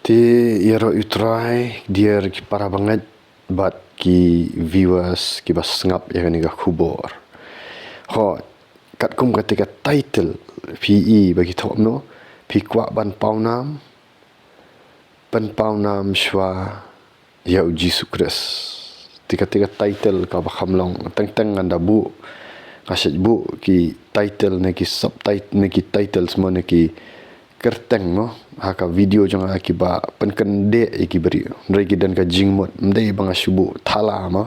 Ti iro utrai dia ki para banget bat ki viewers ki bas ngap ya ni ga khubor. Ho kat kum ketika title PE bagi tok no pi kwa ban paunam pan paunam shwa ya uji sukres. Tika title ka ba khamlong teng anda bu kasit bu ki title ne ki subtitle ne ki title semua ne ki kerteng mo haka video jong aki ba penkende iki beri regi dan ka jingmot mdai banga shubu thala ma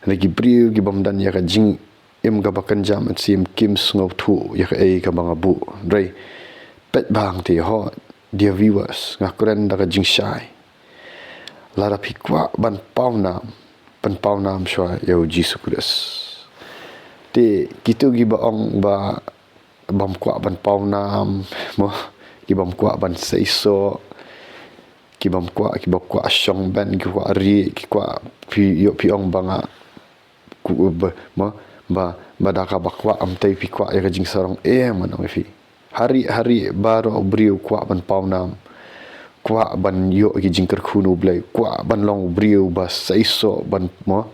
regi bri gi bamdan ya ka jing em ga bakan jam sim kim sngow thu ya ka e ka banga bu rei pet bang ti ho dia viewers ngakuren da ka jing shai lara pikwa ban paunam shwa ya uji sukres ti kitu gi ba ong ba bam kwa ban paunam mo ki bam kwa ban seiso ki bam kwa shong ban ki kwa ri ki kwa pi yo pi ong banga ku ba da ka bakwa am tai pi kwa ya jing sarong manong fi hari baro briu kwa ban paunam kwa ban yo ki jing ker khunu blai kwa ban long briu ba seiso ban mo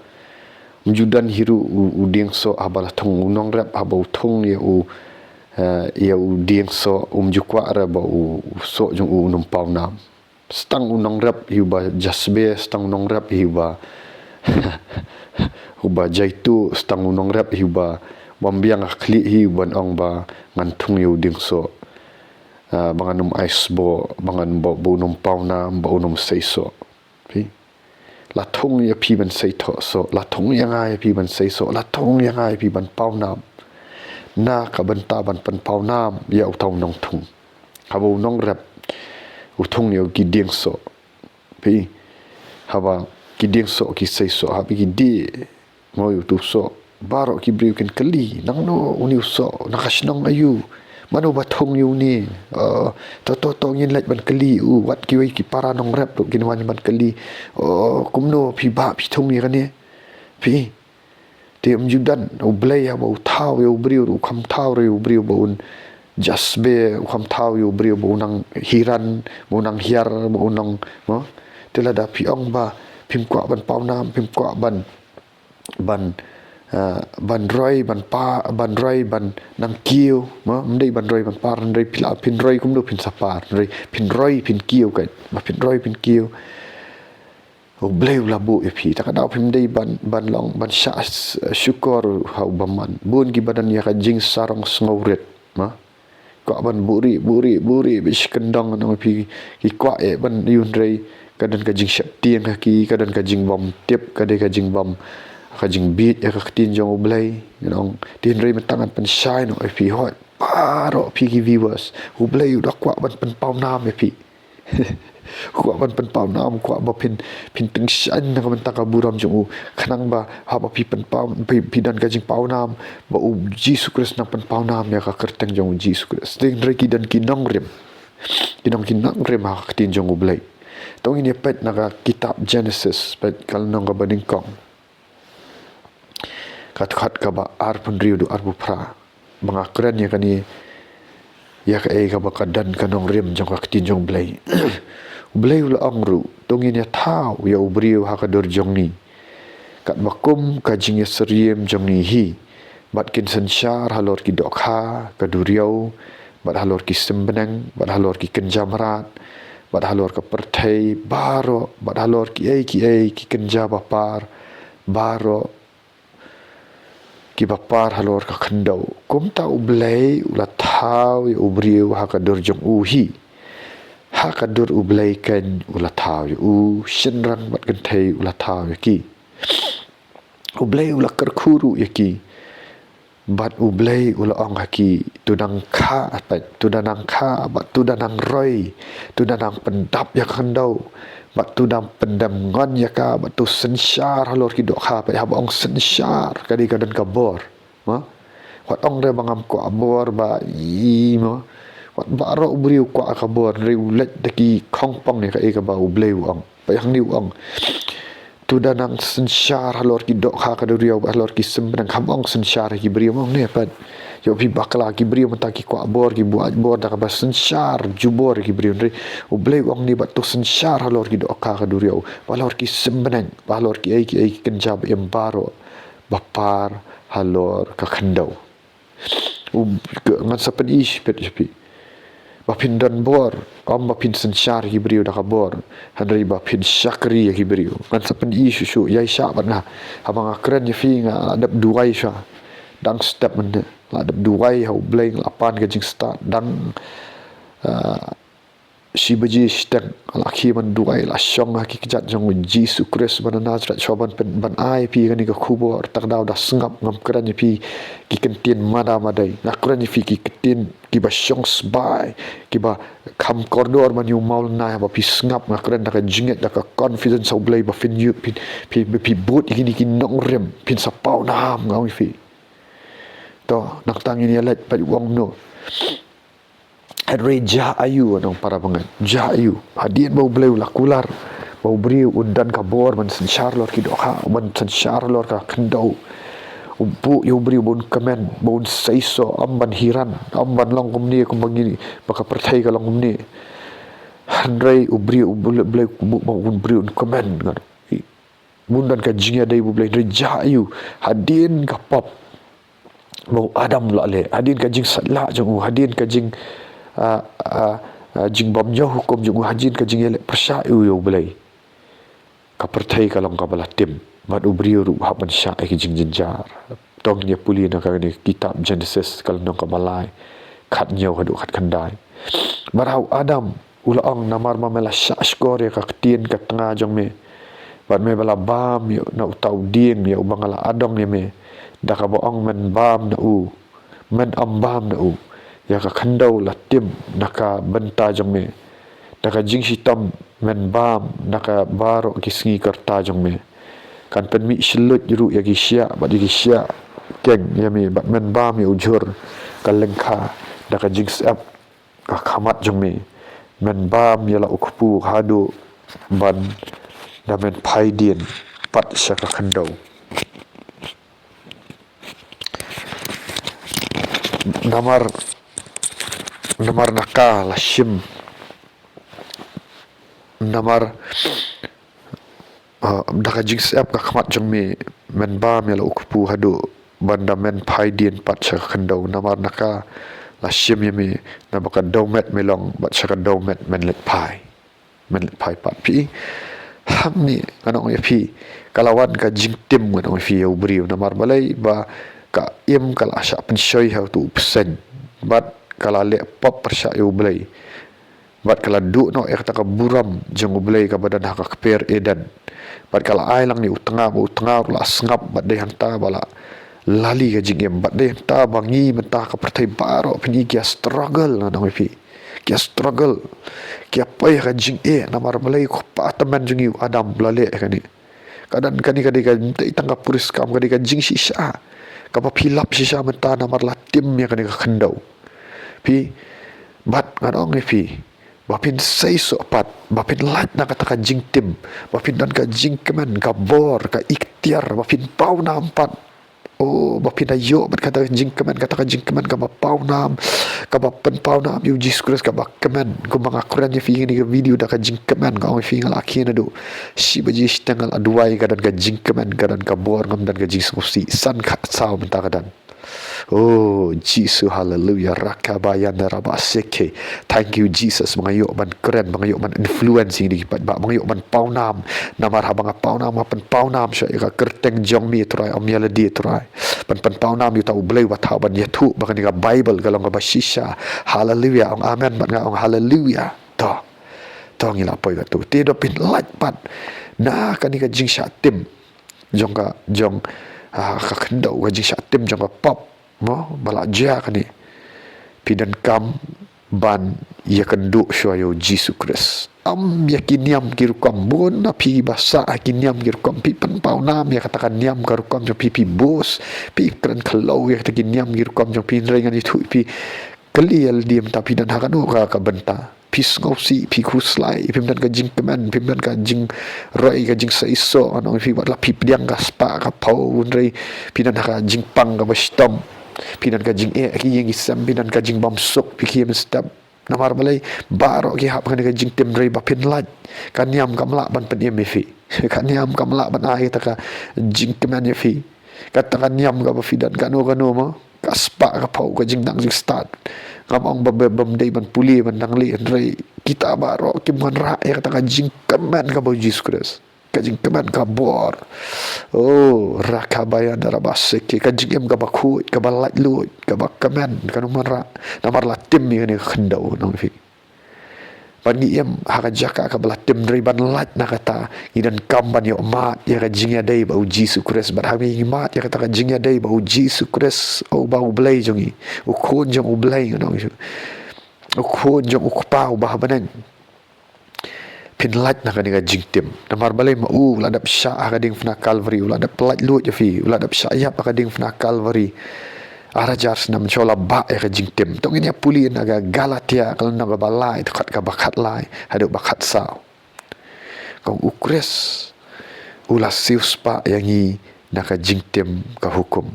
mjudan hiru uding so abala thong nong rap abau thong ya uding so jukwa ra ba so jong num paunam stang unong rap hiba jasbe stang unong rap hiba huba jaitu stang unong rap hiba bambiang akhli hiban ong ba ngantung yu ding so banganum ice bo bangan bo num paunam ba unum seiso pi la thong ya pi ban seitho so la thong ya ngai pi ban seiso la thong ya ngai pi ban paunam na ka banta ban pan paunam ya utau nong thung habo nong rap uthung yo ki ding so pi haba ki ding so ki sei so habi ki di mo yu tu so baro ki briu ken kali nang no uni so nakasnong ayu mano ba thong yu ni to ngin lek ban kali wat ki wei ki para nong rap to kin wan ban kali kumno pi ba pi thong ni kan ni pi tiam judan ublay ya bau thau yo briu kham thau yo briu baun jasbe kham thau yo briu baunang hiran baunang hiar baunang mo telada pi ong ba pim kwa ban paunam pim kwa ban roi ban nang kiu mo mdei ban roi ban par roi pila pin roi kum do pin sapar roi pin kiu kan ba pin roi pin kiu bleu labu epi tak ada pim dei ban long ban sha syukur hau baman bun gi badan ya ka jing sarong snowret ma ko ban buri bis kendang no pi ki kwa e ban yun rei kadan ka jing syap tiang ki kadan ka jing bom tip kadai ka jing bom ka jing beat ya ka tin jong blai nong tin rei metangan pen shine no epi hot paro pi ki viewers blai dak kwa ban pen pau nam epi kwa ban pen pau nam kwa ba pin teng shan na kan ta buram jong khanang ba ha ba pi pen pau pi dan ka jing pau nam ba Jesus Christ na pen pau nam ya ka kerteng jong Jesus Christ ding reki dan kinong rem ha ka tin jong blai tong ini pet na ka kitab Genesis pet kal nong ka bading kong kat ka ba ar pun riu du ar bu pra bangakran ya kani ya ka e ka ba kadan kanong rem jong ka tin jong blai blai ula angru tongin ya thau ya ubriu ha ka dor jong ni kat bakum ka jing ya seriem jong ni hi bat kin sanshar halor ki dokha ka duriau bat halor ki sembenang bat halor ki kenjamrat bat halor ka perthai baro bat halor ki kenja bapar baro ki bapar halor ka khandau kum ta ublai ula thau ya ubriu ha ka dor jong hi ha ka dur ublai kan ula thau shinran bat kan thai ula thau ki ublai ula kerkhuru ki bat ublai ula ong ki tudang kha apat tudanang kha bat tudanang roi tudanang pendap ya khandau bat tudang pendam ngon ya ka bat tu sensyar halor ki dok kha pa ha ong sensyar kadi kadan kabor ma wat ong re bangam ko abor ba mo wat baro ubriu kwa kabor reu let deki khongpong ne ka e ka ba ubleu ong pa yang ni ong tu danang sensyar halor ki dok ha ka duriau halor ki sembrang hamong sensyar ki beri mong ne pat yo pi bakla ki beri menta ki kwa bor ki buat bor da ka bas sensyar jubor ki beri ndri u blei wong ni bat tu sensyar halor ki dok ha ka duriau halor ki sembrang halor ki ai kenjab em baro bapar halor ka khandau u ngan sapen ish pet jepi bapin dan bor bapin sensyar ki beriu dah bor handri bapin syakri ki beriu kan sapen isu su yai sya batna abang akren je fi nga adap duai sya dang step mende adap duai hau bleng lapan ke jing start dang si beji stek laki man duai la syong ki kejat jong Jesus Christ man Nazareth choban pen ban ai pi kan ka khubo tak dau dah sengap ngam kran pi ki kentin mada madai nakran fi ki kentin ki ba syong sbai ki ba kam koridor man yu maul na ba pi sengap ngakran da ka jinget da ka confidence au blai ba fin yu pi but ki nong rem pin sa pau na ngau fi to nak tangin ya let pa wong no Reja ayu anong para bangan ja ayu hadian bau bleu lakular bau briu undan ka bor man sen charlor ki doha man sen charlor ka kendau umpu yu briu bon kamen bon saiso amban hiran amban long kumni kum bagini baka pertai ka long kumni handrai ubriu bleu bon briu kamen ngar bundan ka jinga dai bu bleu reja ayu hadian ka pop bau adam la le hadian ka jing sala jong hadian ka jing jing bom jauh hukum jung hajin ka jing elek persya yo belai ka pertai kalong ka bala tim mat ubri ru haban sya ki jing jenjar tong nya puli na ka ni kitab Genesis kal nong ka balai khat nyau hadu khat khandai barau adam ulaong namar mamela sya skor ka tien ka tengah jong me bat me bala bam yo na utau ding yo bangala adong ni me da ka boong men bam na u men ambam na u ya ka khandau la tim naka benta jong me naka jing hitam men bam naka baro kisngi karta jong me kan pen mi shlut ru ya gisya ba di gisya keng ya me ba men bam ya ujur kalengkha naka jing sap ka khamat jong me men bam ya la ukpu hadu ban da men phaidien pat sya ka khandau namar naka la shim namar daka jing sap ka khamat jong me men ba me la ukpu hadu banda men phaidien pat cha khandau namar naka la shim yemi na baka domet melong bat cha ka domet men let phai pat pi hamni anong ya pi kalawan ka jing tim anong fi ya ubriu namar balai ba ka im kala sya pensoi ha tu persen bat kala le pop persya yu blai bat kala du no kata ka buram jeng blai ka badan hak per edan bat kala ai lang ni utengah la sengap bat dei hanta bala lali ka jingem bat dei hanta bangi mentah ka pertai baro pini kia struggle na dong fi kia struggle kia pai ka jing namar blai ko patemen jeng yu adam blale ka ni kadan kani ka tangka puris kam ka jing sisa ka pilap sisa mentah namar latim ya ka khandau pi bat ngadong pi bapin sei so pat bapin lat na kata ka jing tim bapin dan ka jing kemen ka bor ka ikhtiar bapin pau na empat oh bapin ayo bat kata jing kemen ka pau nam ka bapen pau nam yu Jesus ka bak kemen ko mga Quran fi ni video da ka jing kemen ka fi ngal akhir do si baji stengal aduai ka dan ka jing kemen ka dan ka bor ngam dan ka jing susi san ka saw menta ka dan oh Jesus hallelujah rakabayan rabaseke thank you Jesus mangayok man keren mangayok man influence ini pat ba mangayok man paunam namar habang paunam pan paunam sya ka kerteng jong mi try am yala di try pan paunam yu tau blai wa thaban yathu bakan ka Bible kalong ka basisha hallelujah ang amen ban nga ang hallelujah to ngila poi tu ti do pin lat pat na kanika jing sya tim jong ka khendau ka jing sya tim jong ka pop mo balaja kani pidan kam ban ya kenduk syayo Jesus Christ am yakin niam kirukam bon na pi basa yakin niam kirukam pi pen pau nam ya katakan niam kirukam jo pi bos pi kran kalau ya katakan niam kirukam jo pi rengan itu pi kelial diam tapi dan hakanu ka benta Pis ngausi pi kuslai pim dan ka jing keman pim dan ka jing roi ka jing saiso anong fi wat la pi piang ka spa ka pau rei pi dan ka jing pang ka bastom pi dan ka jing ki yang isam pi dan ka jing bam sok pi ki mestab namar balai baro ki hap ka jing tem rei ba pin laj kan yam kam la ban pen yem fi kan yam kam la ban ai ta ka jing keman ye fi kata kan yam ka ba fi dan ka no ma ka spa ka pau ka jing dang jing start ngabang bamdai ban puli ban dangli andrai kita baro kim man ra ya kata jing keman ka bau Jesus Christ kajing keman ka bor oh rakabaya darabase ke kajing em ka baku ka balai lu ka bakaman ka man ra namar la tim ni khendau nong fi bani em haka jaka ka bala tim dari ban lat na kata idan kamban yo mat ya ka jingya dai bau Jesus Christ bar hami mat ya kata ka jingya dai bau Jesus Christ o bau blai jongi o kon jong o blai ngano o kon jong o pau bah banan pin lat na ka jing tim namar balai ma u ladap sha ka ding fna Calvary ladap lat lu je fi ladap sha ya ka ding fna Calvary arajar senam chola ba e ka jingtem tong ini puli naga Galatia kalau naga balai dekat ka bakat lai hadu bakat sao kong ukres ulas sius pa yang i naka jingtem ka hukum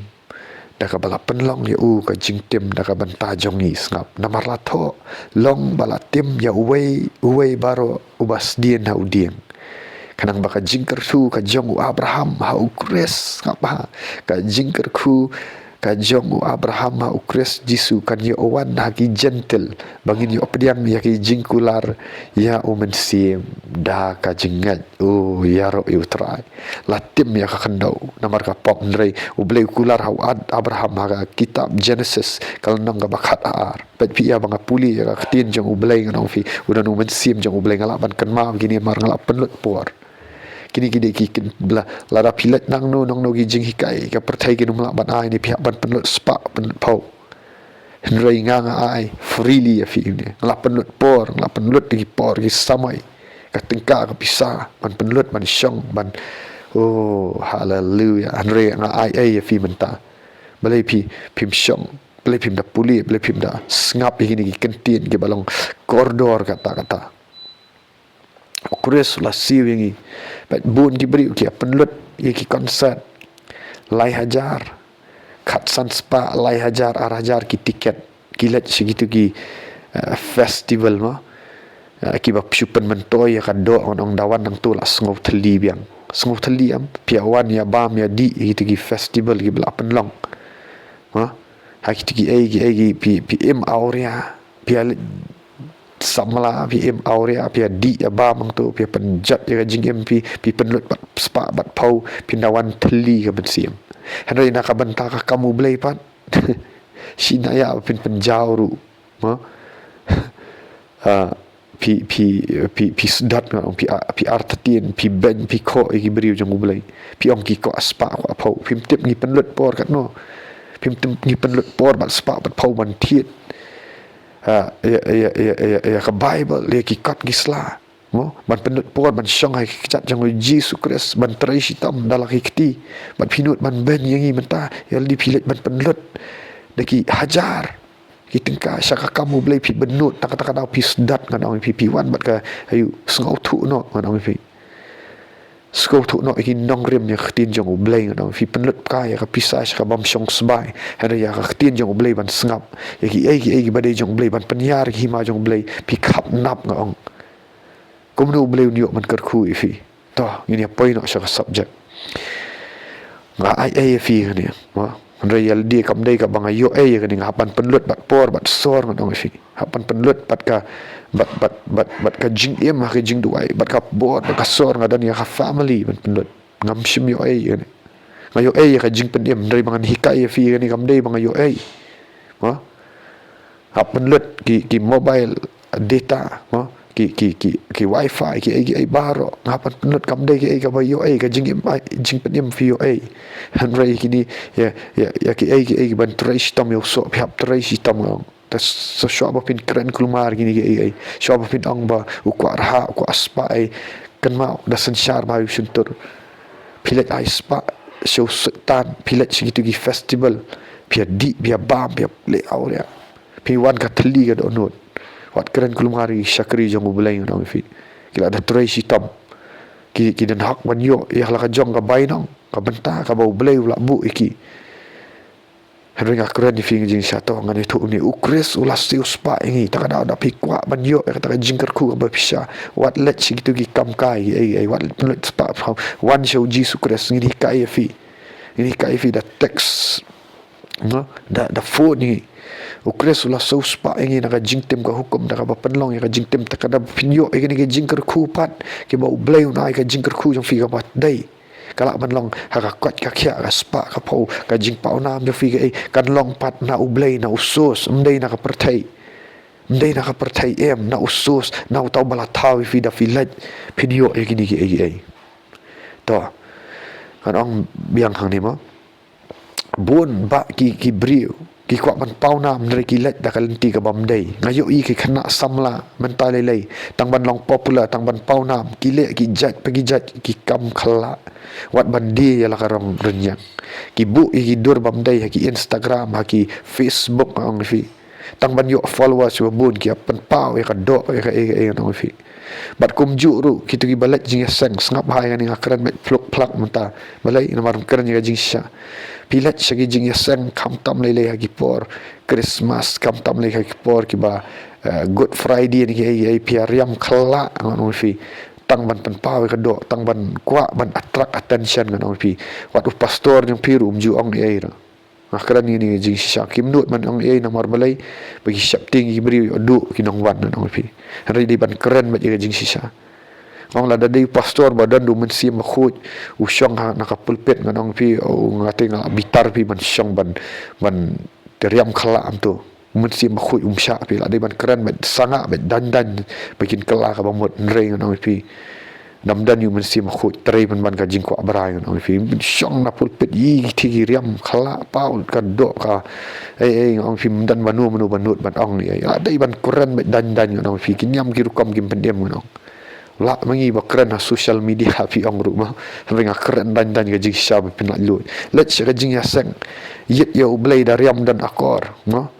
daka bala penlong ya ka jingtem daka banta jongi ngap namar lato long bala tim ya uwei baro ubas dien ha udien kanang baka jingker su ka jong Abraham ha ukres ngapa ka jingker ku kajong Abraham ukres Jisu kan yo owan haki gentle bangin yo pediang ya ki jingkular ya umensim da ka jingat ya ro yu try latim ya ka kendau namar ka pop ndrei ublei kular hau Abraham ha kitab Genesis kal nang ka bakat ar pet pi ya banga puli ya ka tin jong ublei ngang fi udan umensim jong ublei ngalaban kan ma gini mar ngalapan lut por kini ki bla lara pilat nang no gi jing hikai ka perthai ki numla ban ai ni pihak ban penlut spa penlut pau henrei ngang ai freely ya fi ni la penlut por la penlut di por ki samai ka tingka ka pisah ban penlut ban syong ban hallelujah henrei nga ai ya fi menta balai pim syong balai pim da puli balai pim da ngap ki kentin ki balong koridor kata Kures lah siwingi pat bun ki beri ki penlut ki konsert lai hajar kat san spa lai hajar arajar ki tiket kilat segitu ki festival ma ki ba syupen mentoi ka do onong dawan nang tu la sngop thli biang sngop thli am piawan ya bam ya di gitu ki festival ki bela penlong ha ki pi im aurea pi samla PM aurea pi di ya ba mang tu pi penjat ya jing MP pi penlut bat spa bat pau pindawan teli ka bensiam henry nak banta ka kamu blai pat sina ya pin penjauru ma pi sedat ngam pi artatien pi ben pi ko iki beriu jong blai pi ong ki ko spa ko pau pim tip ni penlut por kat no pim tip ni penlut por bat spa bat pau man tiet ya ka Bible ya ki kat gisla mo ban penut por ban syong hai cat jang Jesus Christ ban trai sitam dalak hikti ban pinut ban ben yangi menta ya di pilet ban penlut deki hajar ki tingka syaka kamu blai pi benut tak kata pi sedat ngan pi wan bat ka ayu sengau tu no ngan pi skau tu no iki nong rem ya khtin jong ublei ngan fi penlut ka ya ka pisah ka bam syong sbai hada ya ka khtin jong ublei ban sngap ya ki badai jong ublei ban penyar ki ma jong ublei pi khap nap ngong komno ublei ni man kar khu fi to ini point no sa subject nga ai fi ni ma real dia kam dai ka bang ayo ka ni hapan penlut bat por bat sor ngong fi hapan penlut bat ka bat ka jing em ka jing duai bat ka bot ka sor ngadan ya ka family ban penlut ngam shim yo ni ngayo ka jing pendem dari bangan hikai fi ni kam dai bang ayo ha hapan lut ki mobile data ha ki wifi ki baro ngapan penlut kam dai ki ka bayo ka jing pendem fi yo henry kini ya ki ban trace tam yo so phap trace tam ngong tas so shop pin keren kulmar gini ki shop pin ong ba ku arha ku aspa kan mau da sensyar ba suntur pilet spa show sultan pilet segitu ki festival pia di pia bam pia play aurea pi wan ka teli ka donut wat keren kulum hari syakri jong ubelai nong fi kila ada tray sitam ki dan hak ban yo ya la ka jong ka bainong ka benta ka bau belai ula bu iki Henry keren di fing jing satu ngan itu ni ukres ulas si uspa ingi tak ada pikwa ban yo kata jingker ku ba pisha wat let sigitu gi kam kai wat let spa wan show ji sukres ngi kai fi ini kai fi da text no da phone ni ukres ulas so uspa ingi na jingtem ka hukum da ka penlong ya jingtem tak ada pinyo ini ke jingker ku pat ke ba ublai na ka jingker ku jong fi ka pat dai kalak man long hakakwat ka kya ka spa ka pau ka jing pau nam jo fi kan long pat na ublay na usus mdai na ka pertai na usus na utaw balataw fi da filaj pinyo e gini ki to kan ong biang hang ni mo bun ba ki brio ki kwa man pau nam dari kilat da kalenti ka bamdai ngayo i ki khana samla mentale lei tang ban long popular tang ban pau nam kile ki jat pagi jat ki kam khala wat bandi ya la karong renyang ki bu i ki dur bamdai ki Instagram ki Facebook ang fi tang ban yo followers wa bun ki apan pau ya ka do ya ka ang fi bat kum juru ki tu ki balat jing sang ngap hai ni akran met pluk plak menta balai na marum kran ya jing sha pilat sagi jing sang kam tam lele hagi por Christmas kam tam lele hagi por ki ba Good Friday ni ki piariam khla ngon fi tang ban pen pau ka do tang ban kwa ban attract attention ngon fi wat pastor yang piru umju ong ra akran ni jing sha kim nut man ong na mar balai bagi syap ting beri do kinong wan ngon fi hari di ban keren ba jing sha ong la dadai pastor badan du men sim khut usyong ha nakapulpit nganong pi o ngate nga bitar pi man syong ban teriam khala am tu men sim khut umsya pi la dai ban keren ban sanga ban dandan bikin kala ka bamut nre nganong pi namdan yu men sim khut tre ban ka jing ko abrai nganong pi syong na pulpit yi ti riam khala paul ka do ka ong pi dan banu banut ban ong ni ya dai ban keren ban dandan nganong pi kinyam kirukam kim pendem nganong la mangi bakran social media fi ong rumah ringa keren dan ga jing syab pinat lut let ga jing ya sang yet ya ublay dariam dan akor no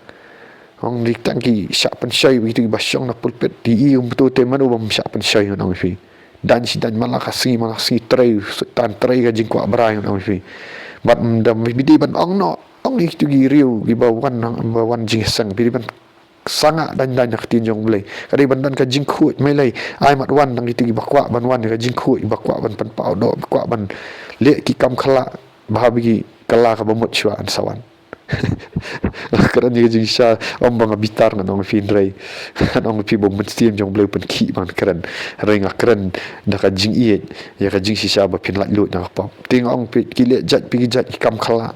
ong dik tangki syak pen syai begitu basyong na pulpit di betul teman ubam syak pen syai nong fi dan si dan malakasi tray sultan tray ga jing kwa brai nong fi bat mdam bidi ban ong no ong itu gi riu gi bawan jing sang bidi ban sangat dan nak tinjong boleh kadai bandan ka jingkhut mai lai ai mat wan nang itu bakwa ban wan ka jingkhut bakwa ban pan pau do bakwa ban le ki kam khala bahabi kala ka bamut shwa an sawan kerana jing sha om bang bitar nang fin rai nang pi bom mesti jong boleh pen ki ban keren rai ngak keren da ka jing iet ya ka jing sisa ba pin lat lut na pa ting ong pi ki le jat pi jat ki kam khala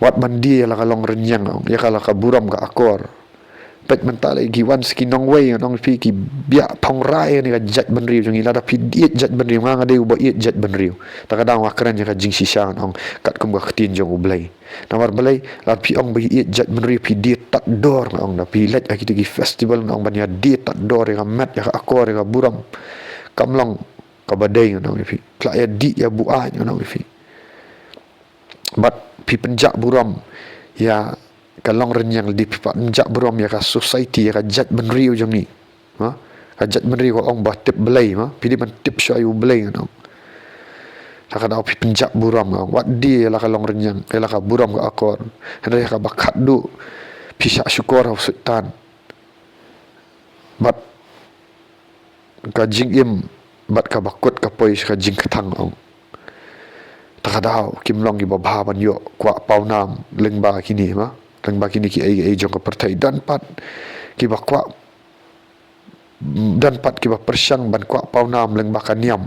wat mandi la kalong renyang ya kala ka buram ka akor pet mental lagi wan skinong way nong fi ki bia thong rai ni ka jat ban riu jong ila da pi diet jat ban riu nga dei uba iet jat ban riu ta kadang wakran ka jing sisa nong kat kum ka khtin jong ublai namar balai la pi ong bagi iet jat ban riu pi diet tak dor nong da pi let aki gi festival nong ban ya diet tak dor ka mat ya akor ka buram kamlong ka badai nong fi kla ya di ya bua nong fi bat pi penjak buram ya kalong renyang di pipak njak berom ya ka society ya ka jat ben riu jong ni ha ka jat ben riu ong ba tip belai ha pidi ban tip syayu belai no ta ka dau pi penjak buram wat di la kalong renyang la ka buram ka akor hendak ka bakat du pi syak syukur sultan bat ka jing im bat ka bakut ka poi ka jing katang ong ta ka dau kim long gi ba ban yo kwa pau nam leng ba kini ha tang baki ni ki ai jong ka pertai dan pat ki bakwa dan pat ki ba persyang ban kwa pau nam leng bakan niam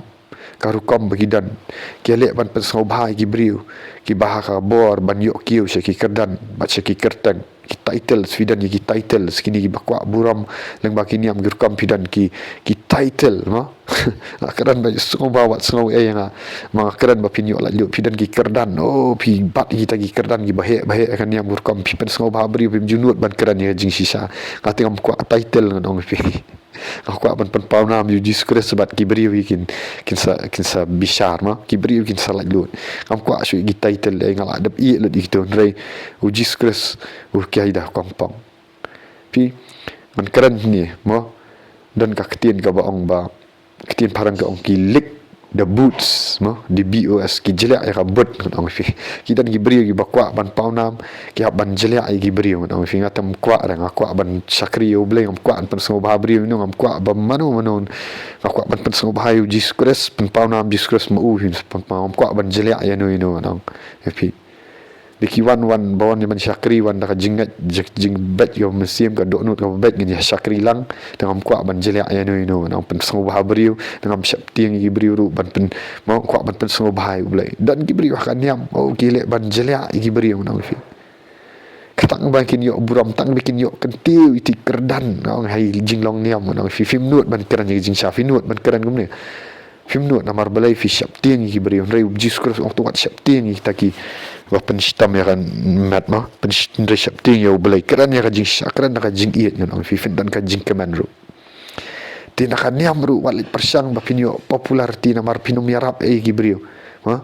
karukom bagi dan ki le ban pensau bahai ki briu ki bahaka bor ban yok kiu syaki kerdan bat syaki kertang ki title Sweden ki title skini ki bakwa buram leng baki niam gurkom pidan ki title ma akaran ba so bawat so yang ma akaran ba pinyo la lu pidan ki kerdan oh pi bat kita ki kerdan ki bahe akan niam gurkom pi pen so ba bri pim junut ban keran ya jing sisa ngating am kwa title ngon pi aku ban pen pau nam yu diskure sebat ki bri kin sa bishar ma ki bri kin sa la lu am kwa su ki title ngala dap i le di tu rei u diskure u kai dah kompong pi man keren ni mo dan ka ketien ka baong ba ketien parang ka ong kilik the boots mo di BOS ki jelak ya ka bot ong fi kita gi brio gi bakwa ban paunam ki ban jelak gi brio ong fi ngatam kwa rang kwa ban sakri yo bleng kwa pan so ba brio no ngam kwa ba manu kwa ban pan so ba yu Jesus pan paunam Jesus mo hin pan kwa ban jelak ya no ong fi Diki wan bawan yang syakri wan dah jingat jing bet yo mesim ka dok nut ka bet ngin syakri lang dengan kuat ban jelak ya no nang pen song bah beriu dengan siap tiang gi beriu ru ban pen mau kuat ban pen song bahai ulai dan gi beriu akan niam gile ban jelak gi beriu nang fi katang bikin yo buram tang bikin yo kentiu iti kerdan nang hai jing long niam nang fi film nut ban keran jing syafi nut ban keran gumne film nut namar balai fi siap tiang gi beriu rei Jesus Kristus waktu wat siap tiang gi taki wa penstam ya kan mat ma penstre syapting ya belai keran ya jing syakran ka jing iet ngon fi fin dan ka jing keman ru tina kan niam ru walit persang ba pinyo popular tina mar pinum yarap gibrio ha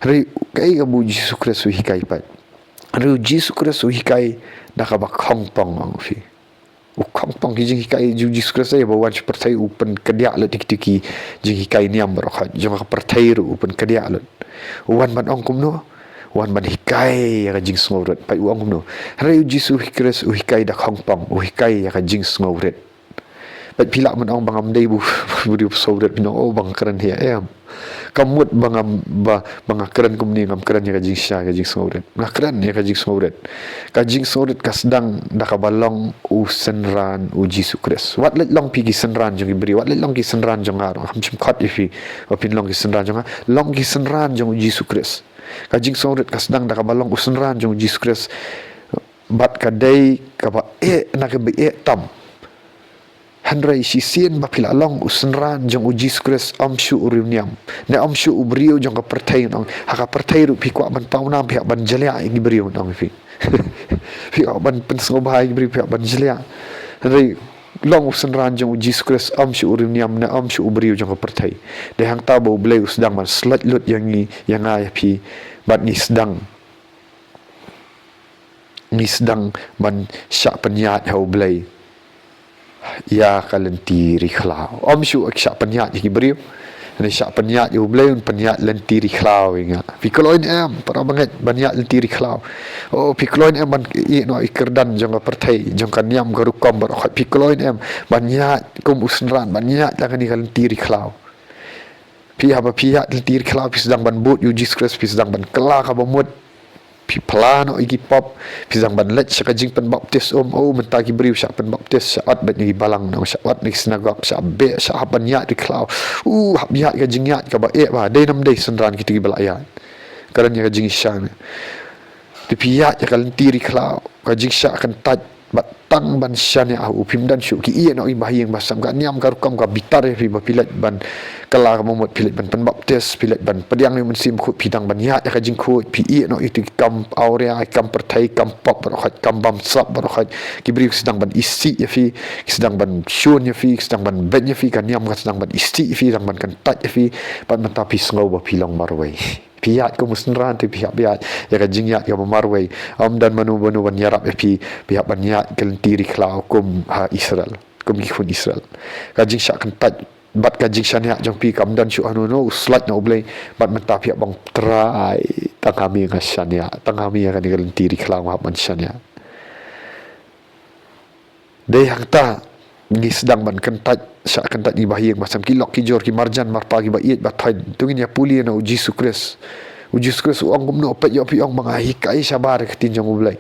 ri kai ga bu Jesus Kristus hikai pat ru Jesus Kristus hikai da ka ba Hong Kong ang fi Hong Kong jing hikai Jesus Kristus ya bawan seperti open kedia le tik-tiki jing hikai niam barokat jong ka pertai ru open kedia le wan man ong kum no wan ban hikai ya jing sngoret pai uang no hari Jesus Kristus hikai da Hong Kong hikai ya jing sngoret pai pilak man ong bangam dei bu budi soret no bang keren he kamut bangam bang keren kumni ngam keren ya jing sya ya jing sngoret na keren ya jing sngoret ka jing sngoret ka sedang da ka balong senran Jesus Kristus wat let long pigi senran jong beri wat let long ki senran jong aro ham chim khat ifi opin long ki senran jong long ki senran jong Jesus Kristus kajing soret ka sedang da ka balong usenran jong Jesus Kristus bat ka dei ka ba na ka be tam handrai si sien ba pila long usenran jong Jesus Kristus amshu uruniam na amshu ubrio jong ka pertai nong ha ka pertai ru pi kwa ban pauna pi ban jelia gi brio nong fi pi ban pensgo bahai gi brio pi ban jelia handrai long usenran jong Jesus Kristus amshu uruniam na amshu ubrio jong ka pertai de hang ta bo blei sedang man slat lut yang ai pi bat ni sedang ban syak penyat hau blei ya kalentiri khlau amshu ak syak penyat gi brio ni syak penyat yu blei penyat lentiri khlau inga pi koloin em para banget banyak lentiri khlau pi koloin em ban no ikerdan jong ka pertai jong ka niam garu kom bar pi koloin em banyak kum usnran banyak la kan lentiri khlau pi haba pi ya lentiri khlau pi sedang ban but yu Jesus Kristus pi sedang ban kela ka bomut pi plano igi pop pi sedang ban let syak jing pen baptis menta gi beriu syak pen baptis syak bat ni balang na syak wat ni sinagog syak be syak banyak di khlau hab ya ga jing ya ka ba ba dei nam dei senran ki tigi balaya karan ya jing syak di pi ya ka lentiri khlau ka jing syak kan taj batang ban syane au pim dan syuk ki ie no imbahing basam ka niam ka rukam ka bitar fi ba pilat ban kala ka momot pilat ban pen baptis pilat ban pediang ni mensim khut pidang ban ya ka jing khut pi ie no itu kam aurea kam pertai kam pop barokat kam bam sap barokat ki beri sedang ban isi ya fi sedang ban syun ya fi sedang ban ben ya fi ka niam ka sedang ban isi fi sedang ban kan taj ya fi ban mata pi ngau ba pilong marwai pihak ko musnran tu pihak ya ka jingyat ka marwai dan manu ban yarap pi pihak banyak kelentiri khlau kum Israel kum ikun Israel ka jing syak kan taj bat ka jing syania jong pi kam dan syu anu no slat no blai bat menta pihak bang trai tang kami nga syania tang kami ka kelentiri khlau ban syania de hang ta ni sedang ban kentat syak kentat ni bahiyang macam kilok kijor ki marjan mar pagi ba iet ba thai tungin ya puli na Jesus Kristus ong gumno pet yo pi ong mga hikai sabar ketin jong ulai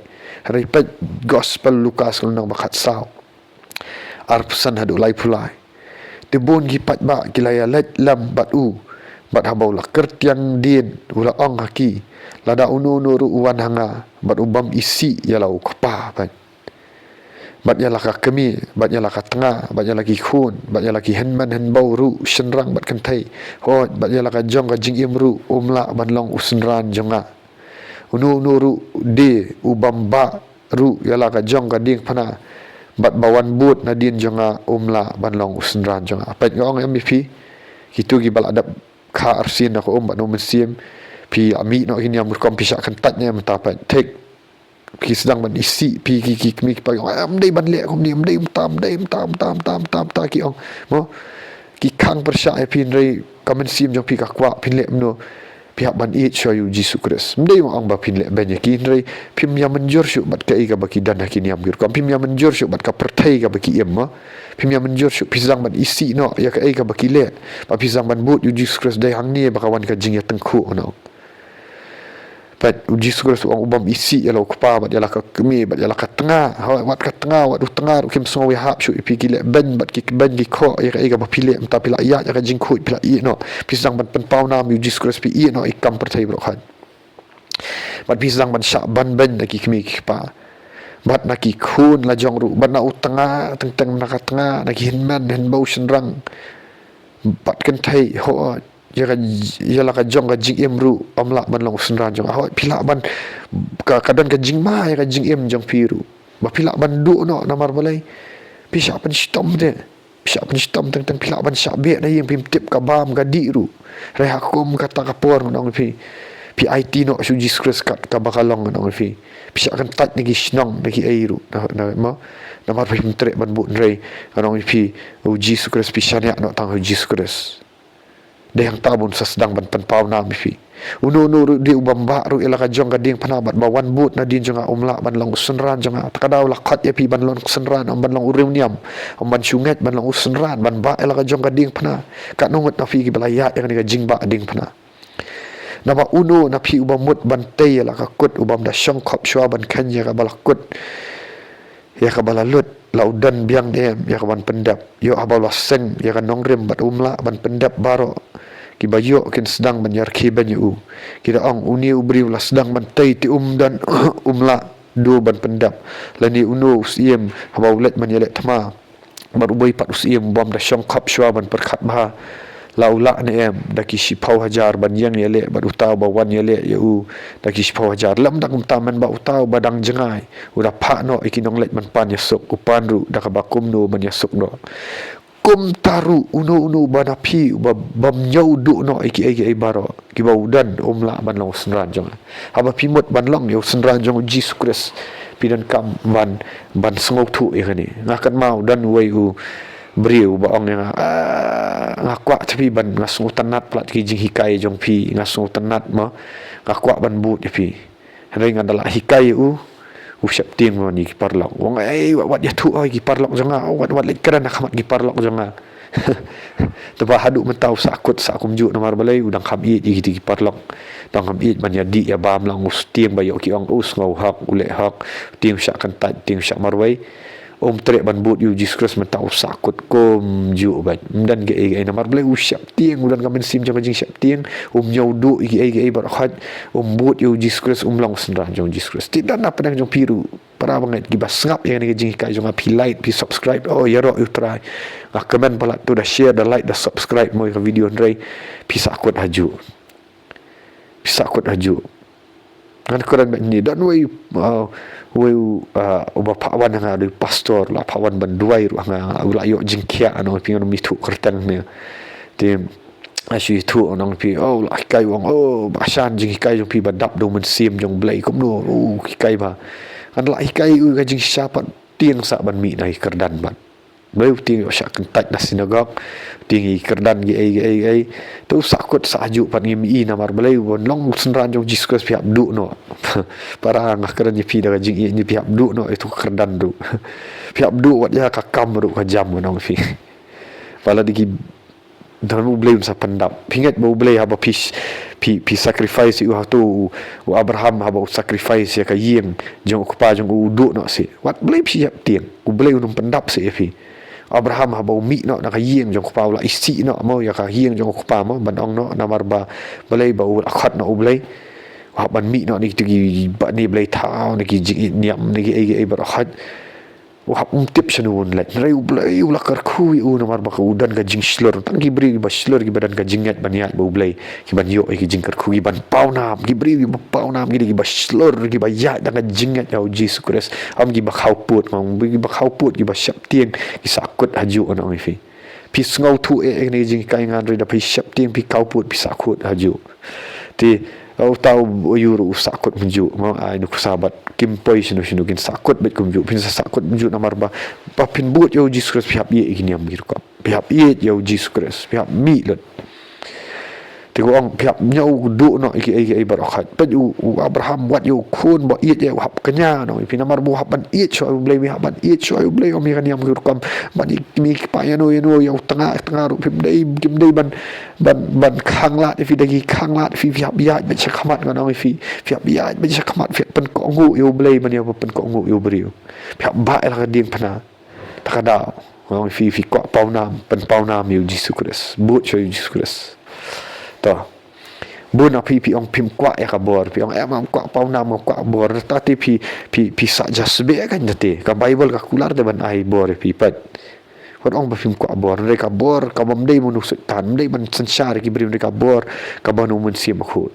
repet gospel Lukas nang bakat sao arpsan hadu lai pulai te bon gi pat ba kilaya let lam bat habau la kertiang din ula ong haki lada unu nuru uwan hanga bat ubam isi ya lau kapa pat bat ya laka kemi bat ya laka tengah bat ya laki khun bat ya laki henman henbau ru senrang bat kentai hot bat ya laka jong ka jing imru umla ban long usenran jonga unu ru de ubamba ru ya laka jong ka ding pana bat bawan but nadin jonga umla ban long usenran jonga pat ngong mfi kitu gi bal adab kha arsin aku bat no mesim pi ami no hinyam kom pisak kentatnya mentapat tek pi sedang ban isi pi ki mi pagi amdai ban le kom ni amdai tam ta ki ong mo ki khang persya pi rei kamen sim jong pi ka kwa pin le no pihak ban it show you Jesus Christ mdei mo ang ba pin le ben ki rei pim ya menjur syu bat ka ga baki dan ki niam gir kam pim ya menjur syu bat ka pertai ga baki em mo pim ya menjur syu pi sedang ban isi no ya ka ga baki le pa pi sedang ban but you Jesus Christ dai hang ni bakawan ka jing ya tengku no pat Jesus Christ ang ubam isi ya lo kpa bat ya la ka kemi bat ya la ka tengah wat ka tengah wat tengah kim so we hap syu pi ki le ben bat ki ben ki ko ya ka ga ba pi le ta pi la ya ka jing khu pi la i no pi sedang ban pen pau nam you Jesus Christ pi i no ikam pertai bro khan bat pi sedang ban syak ban ben ki kemi ki pa bat na ki khun la jong ru bat na utanga teng na ka tengah na ki hinman hen bau shen rang bat kan thai ho ya la ka jong ka jing em ru amla ban long sunran jong ho pila ban ka kadan ka jing ma ya ka jing em jong piru ba pila ban du no namar balai pi sya pan stom de sya pan stom teng pila ban sya be na yang pim tip ka bam ka di ru re hakum kata ka por nong pi IT no su Jesus Christ ka bakalong nong pi sya kan tat ni gisnong ni ai ru na ma namar pim tre ban bu re nong pi Jesus Christ pi sya no tang Jesus Christ de yang tabun sa sedang ban penpau na mi fi uno di ubam ba ru ila ka jong ka ding panabat bawan but na din jonga umla ban long sunran jonga takadaw lakat ya pi ban long sunran am ban long urim niam am ban syunget ban long sunran ban ba ila ka jong ka ding pana ka nungut na fi ki balaya ya ka jing ba ding pana na ba uno na pi ubam mut ban te ila ka kut ubam da syong khop shwa ban kan ya ka balakut ya ka balalut laudan biang dem ya ka ban pendap yo abal waseng ya ka nongrem bat umla ban pendap baro ki bayo kin sedang menyar ki banyu kita ong uni ubri ulah sedang mentai ti dan umla do ban pendap lani uno usiem habaulet menyelek tama baru boy pat usiem bom da syong khap shwa ban perkhat ba laula ne em da ki sipau hajar ban yang yele ba utau ba wan yele yu da ki sipau hajar lam dak taman ba utau badang jengai udah pa no ikinong let man pan yasuk upan ru da ka bakum no man yasuk no kum taru uno bana pi bam nyau du no iki baro ki baudan umla ban long senran jong haba pimut ban long yo senran jong Jesus Christ pidan kam ban sengok tu ikani ngakan mau dan wei u beriu baong yang ngakwa tapi ban ngasung tanat plat ki jing hikai jong pi ngasung tanat ma ngakwa ban but pi ring adalah hikai usap ting mo ni kiparlok wong wat ya tu ki parlok jonga wat lek keran nak ki parlok jonga teba hadu mentau sakut sakum ju nomor balai udang khabit ki parlok dang khabit ban ya di ya bam lang usting bayo ki ong us ngau hak ule hak ting syak kan tat ting syak marwai trek ban but you Jesus Christ mentau sakut kom ju ban dan ge nomor balai usap ting udan kamen sim jong jing syak ting nyau du ki barakhat but you Jesus Christ long senran jong Jesus Christ tidak na pedang jong piru para banget gibas ngap yang ni jing kai jong pi like pi subscribe ya ro you try comment pala tu dah share dah like dah subscribe mo ke video ndrei pi sakut haju kan kuran ni dan we bapa wan nga di pastor la pawan banduai ru nga ula yo jingkia ano pi ngono mitu kertan me tim asyik tu orang pi la kai wong basan jingkai jong pi badap do men sim jong blai kom no kai ba kan la kai ka jing siapa tiang sa ban mi nai kerdan ban Beliau tinggal syak kentat na sinagog tinggi kerdan ai tu sakut saju pan ngimi namar beliau bon long senran jong Jesus pihak du no para ngah keran ni pi da jing ni pihak du no itu kerdan du pihak du wat ya ka kam ru ka jam nong fi pala digi dan beliau sa pendap pingat beliau haba pi sacrifice u hatu u Abraham haba sacrifice ya ka yeng jong kupa jong du no si wat beliau siap tiang u beliau nong pendap si fi Abraham haba umi no na kayeng jong kupa ula isi no mo ya ka hieng jong kupa mo banong no namar ba balai ba ul akhat no ublai ban mi no ni tigi ba ni blai tau ni ki niam ni ai barakhat wa tip sanun let rai ublai ula kar khu u namar ba udan ka jing slur tan ki bri ba slur ki badan ka jingat baniat ba ublai ki ban yo ki jing kar khu ki ban pau nam ki bri ba pau nam ki ba slur ki ba ya dan ka jingat ya Jesus Christ am ki ba khau put ngong ki ba khau put ki ba syap tieng ki sakut haju ono fi pi ngau tu ni jing kai ngan ri da pi syap tieng pi khau put pi sakut haju ti Au tahu yuru sakut menju mau ai nu sahabat kimpoi sinu gin sakut bet kumju pin sakut menju namar ba pin but yo Jesus Christ pihak ye gini am gitu kap pihak ye yo Jesus Christ pihak mi lot tigo ang pihak nyau du no iki barakat pet u Abraham wat yo kun ba ye yo hap kenya no pin namar bu hapan ye cho blai mi hapan ye cho blai o mi kan yam gitu kam ban mi pa ya no yo tengah ru pim dai ban khang lat fi dagi khang lat fi pihak biat bet sakamat kan no fi pihak biat bet sakamat fi pen ko ngu yo blai man yo pen ko ngu yo brio pihak ba la ding pana takada no fi ko pau nam pen pau nam yo Jesus Christ but cho Jesus Christ to bun api pi ong pim kwa ya kabor pi ong am kwa pau nam kwa bor tati pi sa jasbe kan jate ka bible ka kular de ban ai bor pi pat kon ong ba pim kwa bor re ka bor ka bom dei munu tan dei ban sansar ki brim re ka bor ka banu mun sim khut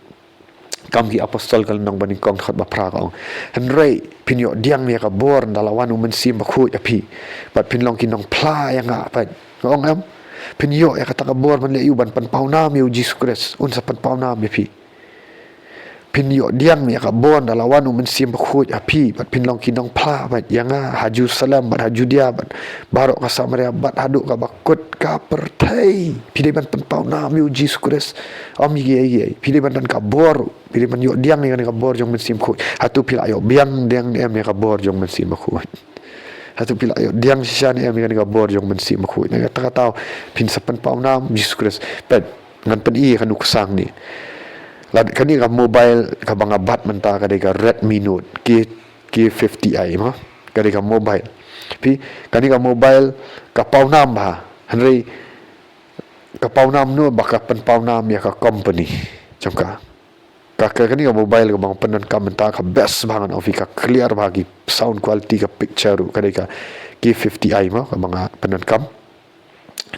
kam ki apostol kal nang baning kong khat ba pra ka henrei pin yo diang ya ka bor dalawan mun sim khut api bat pin long ki nong pla ya nga pat ong am pinyo ya kata kabor man le ban pan paunam yo Jesus Christ unsa pan paunam ya pi pinyo diang ya kabor dalawan men sim khut api bat pinlong kinong pla bat yanga haju salam bat haju dia bat barok ka samaria bat haduk ka bakut ka pertai pide ban pan paunam yo Jesus Christ am ye pide ban dan kabor pide ban yo diang ya kabor jong men sim khut hatu pila yo biang diang em ya kabor jong men sim khut hatu pila yo diang sisa ni ami kan bor jong men si makhu na ta taw pin sapan pau nam Jesus Christ pet ngan pen i kan uksang ni lad kani ka mobile ka banga bat menta ka de ka Redmi Note K50i ma ka de ka mobile pi kani ka mobile ka pau nam ba hanrei ka pau nam no baka pen pau nam ya ka company jongka kakak ni ka mobile ka bang penan ka menta ka best bangan of ka clear bagi sound quality ka picture ka ka K50i ma ka bang penan kam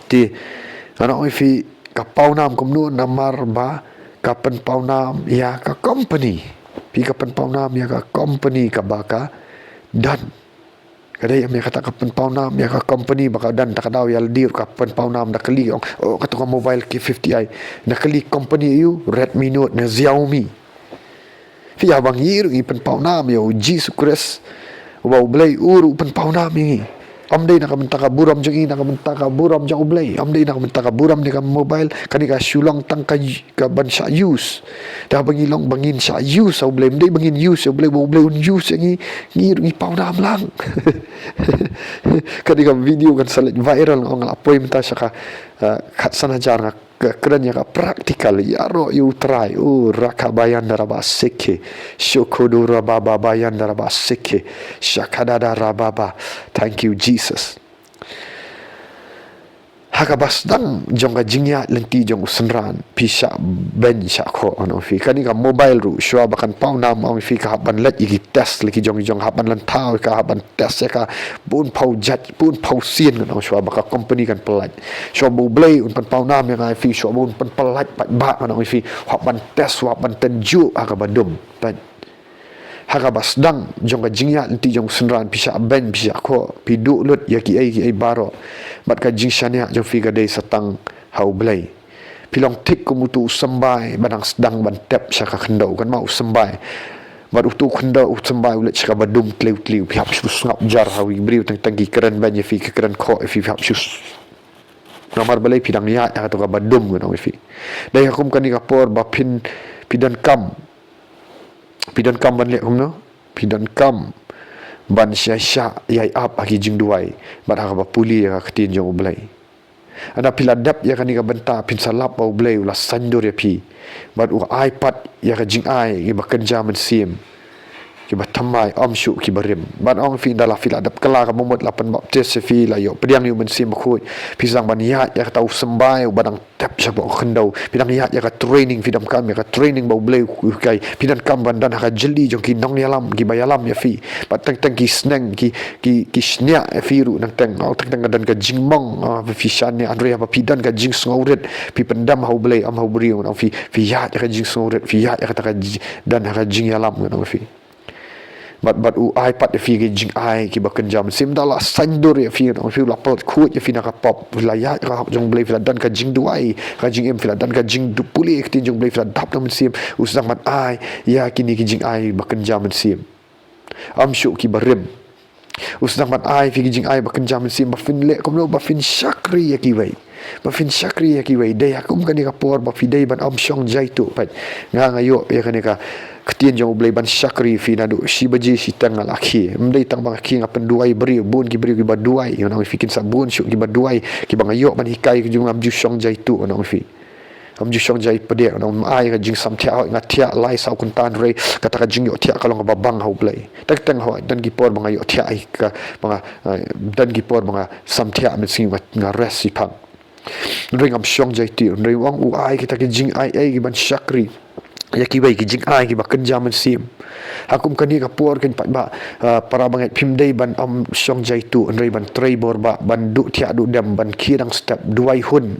ti ana ofi ka paunam kom nu namar ba ka pen paunam ya ka company pi ka pen paunam ya ka company ka baka dan kadai ami kata ka pen paunam ya ka company baka dan tak daw ya dir ka pen paunam da kali oh kata ka mobile K50i da kali company you Redmi Note na Xiaomi fi abang yir i pen paunam yo Jesus Christ wa blai uru pen paunam ni amdai nak menta ka buram jeng ina ka menta ka buram jang blai amdai nak menta ka buram ni ka mobile kani ka sulong tang ka ban sa use da bangilong bangin sa use au blai mdai bangin use au blai use ngi paunam lang kani ka video kan salat viral ong apoi menta sa ka khat sana jar keranya ka praktikal ya ro you try rakabayan daraba seke shokodura baba bayan daraba seke shakadada rababa thank you Jesus hakabas dang jong ka jingya lenti jong usenran pisha ben sha kho ano fi kani ka mobile ru shwa bakan pau nam ang fi ka ban let igi test leki jong haban lan tau ka haban test ka bun pau jat bun pau sien kan shwa baka company kan pelat shwa bu blay un pan pau nam yang ai fi shwa bun pan pelat pat ba kan fi haban test haban tenju aga badum pan hakabas dang jong ka jingya lenti jong usenran pisha ben pisha kho pidu lut yaki ai baro bat ka jing shania jong fi ga dei satang hau blai pilong tik kumutu sembai badang sedang ban tap syaka kendau kan mau sembai bat utu kendau sembai ulet syaka badum tleu pihap sus ngap jar hawi briu tang gi keren ban fi keren kho fi pihap sus nomor balai pidang ya atau ka badum kan fi dai hakum kan ni kapor bapin pidan kam ban le hum no pidan kam ban sya yai ap agi jing duai bat ha ba puli ya ketin jong blai ana piladap ya kan ni ka benta pin salap au blai ula sandur ya pi bat u iPad ya ka jing ai ba kerja men sim ki batamai om syu ki barim ban ong fi dala filadap kala ka momot lapan baptis fi la yo pediang yu men sim khoi pisang ban ya tau sembai badang tap sa bo khendau pidang ya ka training fidam kam ya ka training ba blai kai pidan kam ban dan ka jeli jong ki nong yalam ki bayalam ya fi bat tang ki sneng ki snya fi ru nang tang au tang dan ka jingmong fi shan ni andre ba pidan ka jing ngauret pi pendam hau blai am hau briu fi ya ka jing ngauret fi ya ka ta dan ka jing yalam kan fi bat u iPad fi ge jing ai ki bakan jam sim dala sandur ya fi no fi la pot khu ya fi na ka pop la ya ka jong blai fi dan ka jing duai ka jing em fi dan ka jing du puli ki jong blai fi dap nam sim usang mat ai ya kini ki jing ai bakan jam sim am syu ki barim usang mat ai fi jing ai bakan jam sim ba fin le kom lo ba fin shakri ya ki wai ba fin shakri ya ki wai dai akum kan ka por ba fi dai ban am shong jai tu pat nga ngayo ya kan ka ketien jong blai ban shakri fi na do shi baji si tang alaki mdai tang bang ki ngapen duai beri bun ki beri ki ba duai yo nang fikin sabun syu ki ba duai ki bang ayo ban hikai ki jong am ju shong jai tu nang fi am ju shong jai pede nang ai ka jing sam thia nga thia lai sau kun tan re kata ka jing yo thia ka long ba bang hau blai tak tang ho dan ki por bang ayo thia ai ka bang dan ki por bang sam thia min sing nga res si pang ring am shong jai ti ring wang u ai kita ki jing ai ki ban shakri ya ki bai ki jing ai ki ba kenja man sim hakum kani ka por kan pat ba para bangai phim dei ban am shong jai tu andrei ban trei bor ba ban du thia du dam ban kirang step duai hun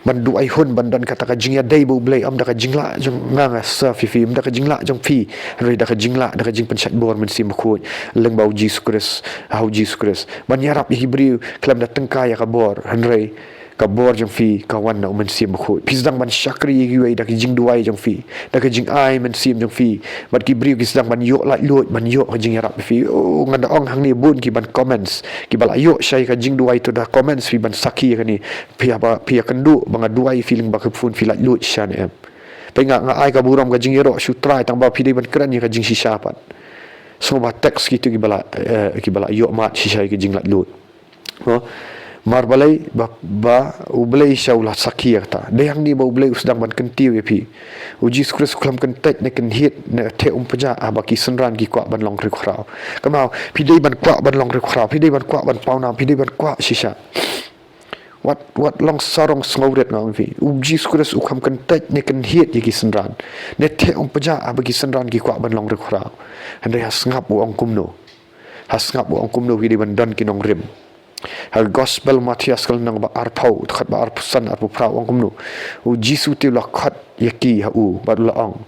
ban duai hun ban dan kata ka jing ya dei bu blai am da ka jingla jong nga sa fi film da ka jingla jong fi andrei da ka jingla da ka jing pen chat bor man sim khu leng bau ji sukres hau ji sukres ban yarap hibri klam da tengka ya ka bor andrei ka bor jong fi kawan na umen sim khu pizdang ban shakri gi wei da ki jing duai jong fi da ka jing ai men sim jong fi bat ki bri ki sedang ban yo la lot ban yo ka jing yarap fi oh ngada ong hang ni bun ki ban comments ki bala yo shai ka jing duai to da comments fi ban saki ka ni pia kendu banga duai feeling ba ka fun fi la lot shan em pe nga ai ka buram ka jing yero shu try tang ba fi dei ban kran ni ka jing shisha pat so ba text ki tu ki bala yo mat shisha ki jing la lot no mar balai ba ublai shaula sakiyata deyang ni ba ublai usdang ban kentiu yapi uji skres klam kan tek ne kan hit ne the paja abaki sanran ki kwa ban long rikrau kamau pidei ban kwa ban long rikrau pidei ban kwa ban pauna pidei ban kwa shisha what long sarong ngauret ngam fi uji skres ukam kan tek ne kan hit ki sanran ne the paja abaki sanran ki kwa ban long rikrau handai hasngap u angkumno pidei ban dan kinong rim hal gospel Matias kal nang ba arpau khat ba arpusan arpu prau ong kumnu u jisu te la khat yaki ha u ba la ong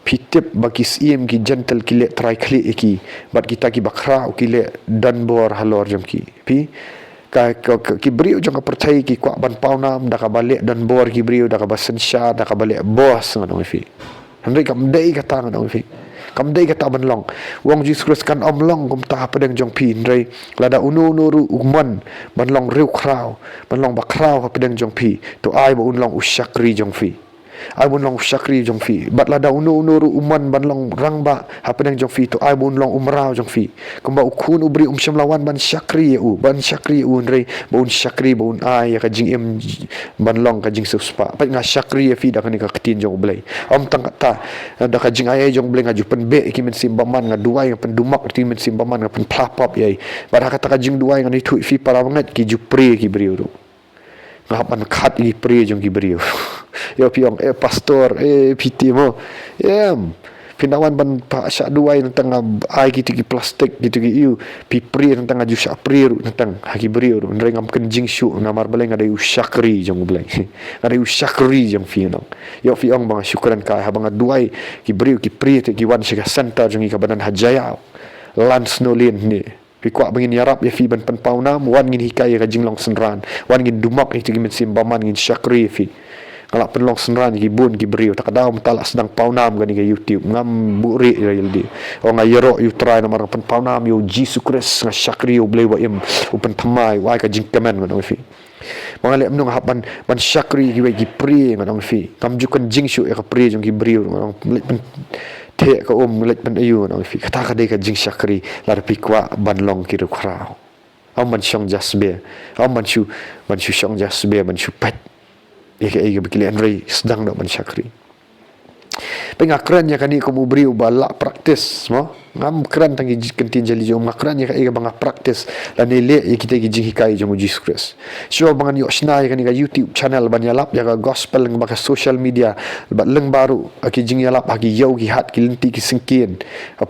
pitip bagi sim ki gentle ki le try kli ki bat kita ki bakra ki le dan bor halor jam ki pi ka ki brio jong ka percaya ki kwa ban paunam da ka balik dan bor ki brio da ka basen sha da ka balik bos ngano fi handai kam dei ka tang ngano fi kam dei ka ta ban long wong Jesus Christ kan om long kum ta padang jong pin rei lada unu ru umman ban long riu krau ban long ba krau ha padang jong pi to ai ba un long usyakri jong fi ai bun long usyakri jong fi bat lada unu ru umman ban long rang ba ha padang jong fi to ai bun long umrau jong fi kum ba ukun ubri syam lawan ban syakri ban syakri un rei ba un syakri ba un ai ka jing em ban long ka jing suspa pat nga syakri fi da kan ka ketin jong blai om tang ta da ka jing ai jong blai ngaju pen be ki men sim baman nga duai pen dumak ti men sim baman nga pen plapop yai ba ka ta ka jing duai nga ni thu fi para banget ki jupre ki brio ru ngapan khat ki pre jong ki brio yo piong pastor piti mo pinawan ban pa sya duai tentang ai gitu ki plastik gitu ki iu pipri tentang aju sya priru tentang haki brio nrengam kenjing syu namar baleng ada usyakri jong baleng ada usyakri jong fi no yo fi ong bang syukran ka habang duai ki brio ki pri ki wan sya center jong ki badan hajaya lans no lin ni pi kwa bangin yarap ya fi ban pen paunam wan ngin hikai ka jinglong senran wan ngin dumak itu ki sim baman ngin syakri fi kalau penlong senran ki bun ki brio tak daum talak sedang paunam gani ke YouTube ngam buri yaldi o ngayero you try namar pen paunam yo Jesus Christ nga syakri yo blai wa im upen thamai wa ka jingkamen ngono fi mangale amnung hapan ban syakri ki wa ki pri ngono fi kamjukan jingshu ya ka pri jong ki brio ngono te ka let pen ayu ngono fi kata ka dei ka jing syakri lar pi kwa ban long ki ru krau am man syong jasbe am man shu syong jasbe man shu pat ya ke bikili Andre sedang dak mensyakri pengakran ya kani ko mubri ubala praktis mo ngam kran tangi kentin jali jom ngakran ya ka banga praktis la nile ya kita gi hikai jom Jesus Christ so bangan yo snai kani ka YouTube channel ban yalap ya ka gospel ng baka social media bat leng baru aki jing yalap hagi yau gi hat ki lenti ki singkin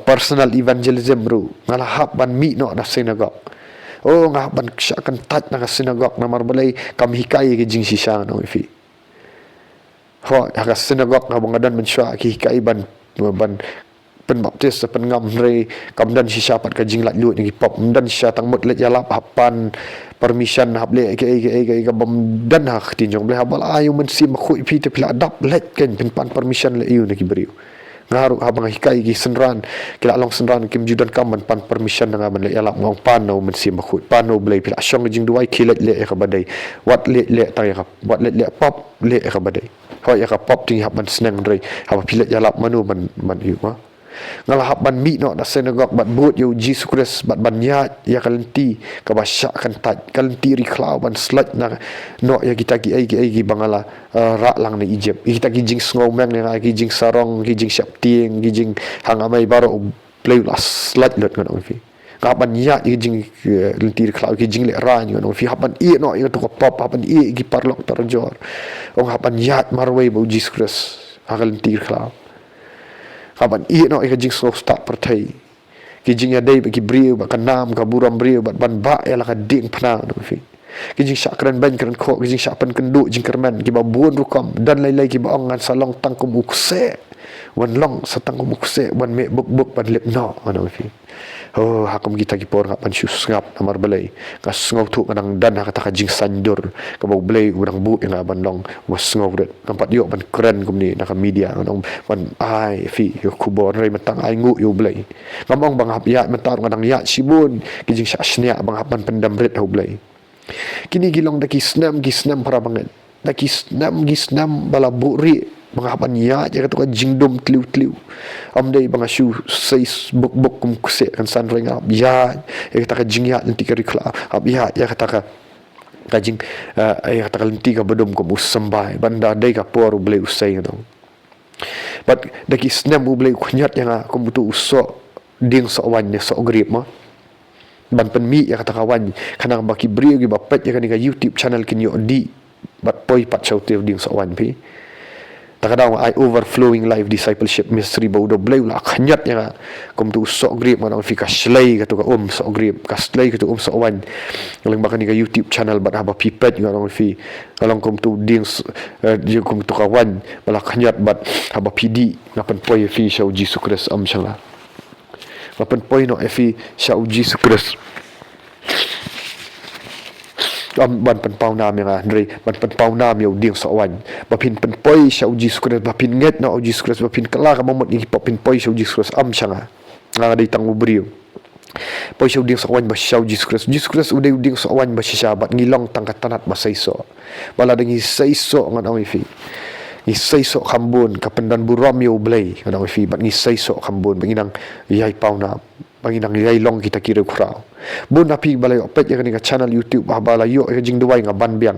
personal evangelism ru ngalahap ban mi no na synagogue oh ngah ban syakan tat na synagogue na marbalai kam hikai ki jing sisa no fi ho haka synagogue na bangadan mensya ki hikai ban baptis pen ngam re kamdan si syapat ka jing lat lut ni pop dan sya tang mut let yalap hapan permission hab le ke bam dan hak tinjong ble habal ayu men sim khu pi te pila adap let ken pen pan permission le yu ni beriu ngaru habang hikai gi senran kila long senran kim judan kam pan permission nga ban le yalap ngong pan no men sim khu pan no ble pila syong jing duai kilet le ka badai wat le ta ya wat le pop le ka badai ho ya ka pop ting hab ban sneng re hab pilet yalap manu man yu ma ngalahap ban mi no da senagok bat but yo Jesus Christ bat ban ya kalenti ka basya kan tat kalenti ri klau ban slat na no ya kita gi bangala ra lang na Egypt kita gi jing sngau meng na gi jing sarong gi jing syap ting gi jing hangamai baro play la slat lot ngon fi kapan ya gi jing lenti ri klau gi jing le ra ngon fi hapan i no ya to pop hapan i gi parlok tarjor ong hapan ya marway bo Jesus Christ akalenti ri klau kapan no jing so start pertai kijing ya dai bagi brio ba kanam ka buram brio ban ba ya la ka ding phna no fi kijing syakran ban kan kho kijing syapan kendu jing kerman ki ba buon rukam dan lai ki ba ongan salong tangkum ukse wan long satangkum ukse wan me buk ban lep no no fi oh hakum kita ki por kapan syus ngap namar belai ka ngau tu kadang dan kata ka jing sandur ka bau belai urang bu yang aban long was ngau ret nampak yo ban keren kum ni nak media nong ban ai fi yo kubor rai matang ai ngu yo belai ngomong bang hap ya mentar kadang ya sibun ki jing syasnya bang hapan pendam ret ho belai kini gilong daki snam para banget daki snam bala buri menghapan ya jaga tu jingdom tliu amdai bang asu sei buk kum kuse kan san ring ab ya kata ka jingya nanti ka rikla ab ya kata ka kajing kata ka nanti ka bedom kum usambai banda dai ka por ble usai tu but daki snam ble kunyat yang kum tu usok ding so wan ne so grip ma ban penmi ya kata kawan kanang baki brio gi bapet ya kan ka YouTube channel kin yo di bat poi pat chaute ding so wan pi takadang I overflowing life discipleship mystery baudo blay la khanyat ya kom tu sok grip manang fika slay ka tu ka sok grip ka slay ka tu sok wan lang bakani ka YouTube channel bat haba pipet ngarang fi kalong kom tu ding je kom tu ka wan bala khanyat bat haba pidi ngapan poi fi shau Jesus Christ am shala ngapan poi no fi shau Jesus Christ ban pen pau nam yang andre ban pen pau nam yo ding so wan bapin pen poi shau Jesus Christ bapin nget no Jesus Christ bapin kala ka momot ni popin poi shau Jesus Christ am changa nga dai tang ubrio poi shau ding so wan ba shau Jesus Christ udai ding so wan ba syabat ngilong tang katanat ba saiso bala dengi saiso ngan awi fi ni saiso khambun kapendan buram yo blai ngan awi fi bat ni saiso khambun banginang yai pau nam banginang yai long kita kira kurau bun api balai opet ya kan channel YouTube bala yo jing duai ngaban biang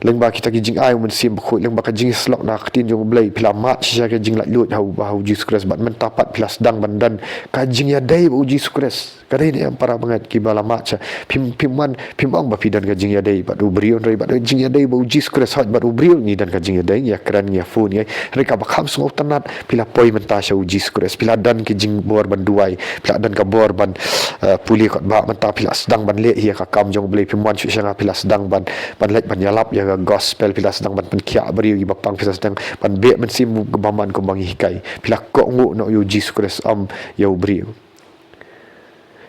lengba kita jing ai mun sim khu lengba ka jing slok na ktin jong blai pila mat sya ka jing la lut hau Jesus Christ bat mentapat pila sedang bandan ka jing ya dai bu Jesus Christ kadai ni yang para banget ki bala mat sya pim ong ba pidan ka jing ya dai bat ubrion rai bat jing ya dai bu Jesus Christ hat bat ubrion ni dan ka jing ya dai ya kran ya phone ya reka ba kham sngau tanat pila poi menta sya Jesus Christ pila dan ki jing bor ban duai pila dan ka bor ban puli kot ba menta pila sedang ban le ya ka kam jong blai pim wan sya pila sedang ban let ban yalap ya gospel pila sedang ban penkia beri gi bapang pila sedang ban be men sim baman ko bangi hikai pila ko ngu no yo Jesus Christ am yo beri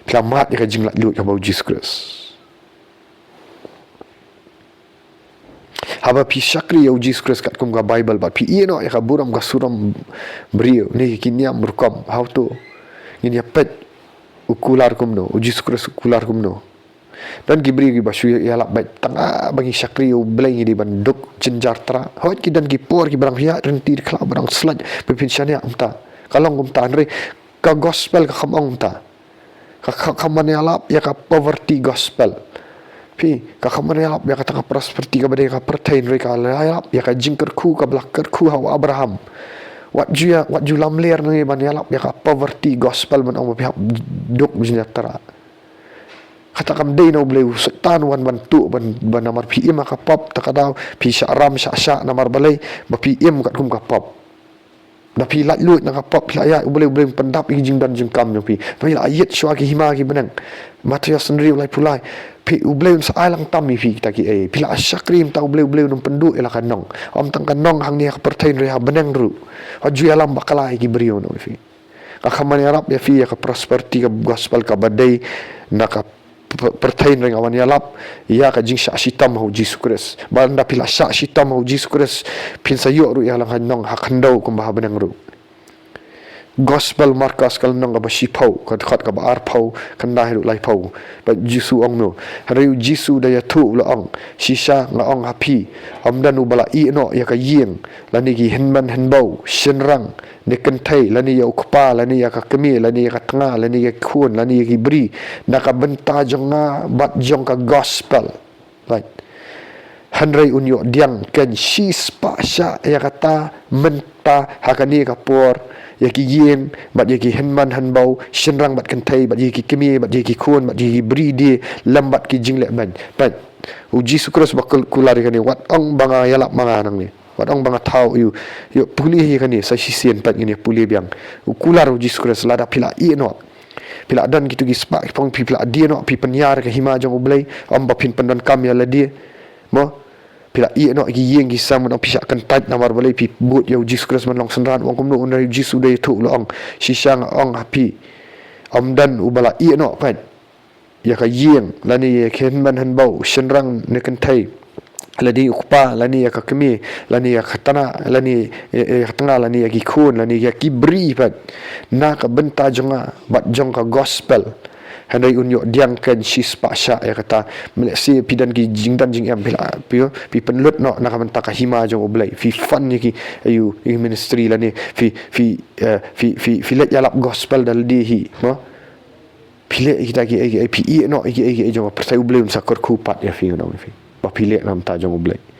pila mat ka jing lat lut ka bau Jesus Christ haba pi syakri yo Jesus Christ kat kum ga Bible bat pi no ya ka buram ga suram beri ni kinyam berkom how to ini pet ukular kum no Jesus Christ ukular kum no dan gibri gi basu ya lak bai tanga bagi syakri u blai di banduk jenjartra hot ki dan ki por ki barang ya renti di kla barang slaj pipin syania umta kalong umta andre ka gospel ka kamong ta ka kaman ya lap ya ka poverty gospel pi ka kaman ya lap ya ka ta prosperity ka badai ka pertain re ka lap ya ka jingker ku ka blaker ku hawa Abraham wat ju lam ler ni ban ya lap ya ka poverty gospel man ong pihak duk jenjartra kata kam dei no bleu setan wan bantu ban namar PM ka pop takadaw pi syaram sya namar balai ba PM kat kum ka pop da pi lat lut na ka pop la ya boleh pendap jing dan jing kam pi pi ayat syua ki hima ki benang matria sendiri ulai pulai pi bleu sa alang tam fi kita ki pila asyakrim tau bleu num pendu ela kanong om tang kanong hang ni ka pertain re ha benang ru haju alam bakalai ki brio no fi Akaman yarap ya fi ya ka prosperity ka gospel ka badai na ka pertain ring awan yalap ya ka jing sya sitam hu Jesus Christ banda pila sya sitam hu Jesus Christ pin sayo ru ya lang hanong hakandau kum bah benang ru gospel markas kal nong ba sipau ka khat ka ba ar pau kan dah lai pau ba jisu ong no riu jisu da ya tu la ong shisha nga ong happy amdan u bala i no ya ka yeng lani gi henman henbau shenrang ne kentai lani ya ukpa lani ya ka kemi lani ya ka tanga lani ya khun lani ya ki bri na ka benta jonga bat jong ka gospel right hanrai unyo diang ken shis pa sha ya kata menta hakani ka por ya ki yen bat ya ki henman hanbau shenrang bat kentai bat ya ki kemi bat ya ki khun bat ya ki bri di lambat ki jingle ban bat uji sukros bakal kulari kani wat ong banga yalap manga nang ni wat ong banga tau yu pulih kani sa sisien pat ini pulih biang ukular uji sukros lada pila i no pila dan gitu gi spak pong pila dia no pi penyar ke hima jong ublai om ba pin pendon kam ya la dia mo pila i no gi yeng gi sam no pisha kan tat namar balai pi but yo Jesus Christ man long senran wong kumno unai Jesus dai tu long shisang ong happy amdan ubala i no pan ya ka yeng lani ken man han bau senrang ne kan thai lani ukpa lani ya ka kemi lani ya khatana lani khatanga lani ya ki khun lani ya ki bri pat na ka benta jonga bat jong ka gospel handai unyo diang kan shis pa sha ya kata melesi pidan ki jingdan jing am bila pi penlut no na kan ta ka hima jong oblai fi fun ki ayu ministry la ni fi let yalap gospel dal di hi no pile kita ki pi no ki jong persai oblai sakor kupat ya fi no fi ba pile nam ta jong oblai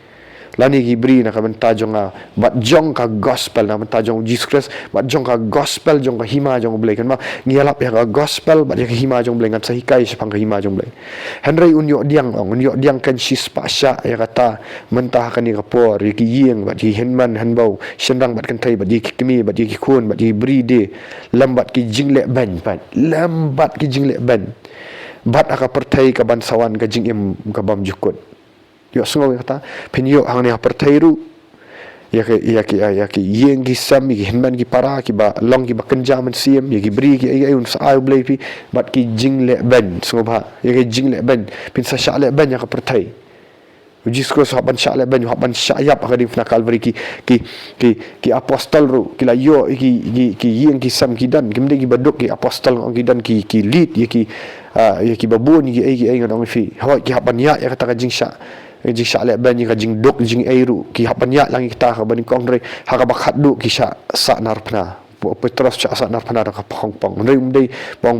lani gibri na kamen tajong bat jong ka gospel na tajong Jesus Christ bat jong ka gospel jong ka hima jong blai kan ma ngialap ya ka gospel bat ya ka hima jong blai ngan sahikai sepang ka hima jong blai henry unyo diang kan sis pasha ya kata mentah kan ni kapor ki yeng bat ki henman hanbau shendang bat kan thai bat ki kimi bat ki khun bat ki bri de lambat ki jingle ban pat lambat ki jingle ban bat aka perthai ka bansawan ka jingim ka bam jukut yo sungo kata penyo hang ni perthairu ya ki yeng ki sam ki henman ki para ki ba long ki ba kenja man siem ya ki bri ki ai un sa blai pi bat ki jingle ban sungo ba ya ki jingle ban pin sa sha le ban ya ka perthai uji sko sa ban sha le ban ha ban sha yap ka di fna calvary ki apostol ru ki la yo ki yeng ki sam ki dan ki mde ki baduk ki apostol ngong ki dan ki lead ya ki babun ki ai ngong fi ha ki ha ban ya kata ka jing sha jing sha le ban ka jing dok jing airu ki ha ban ya lang kita ka ban kong re ha ka bakhat du ki sha sa narpna Petros cha sa narpna ka pong pong re umdei bong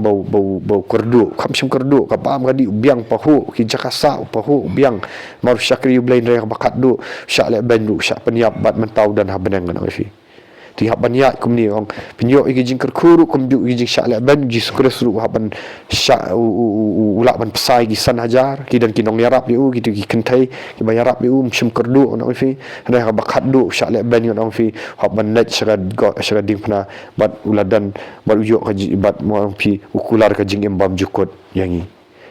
bau kerdu kam sim kerdu ka pam ka di biang pahu ki jakasa pahu biang mar syakri blain re ka bakhat du sha le ban du sha peniap bat mentau dan ha benang ngana fi ti ha ban ya kum ni ong penyo igi jing kerkuru kum ju igi jing sha le ban Jesus Christ ru ha ban sha ula ban pesai gi san hajar ki dan kinong yarap yu gitu ki kentai ki ban yarap yu sim kerdu ona fi ha ka bakhat du sha le ban ngana fi ha ban net syara ding pna bat uladan bat ujo ka bat mo fi ukular ka jing embam jukut yangi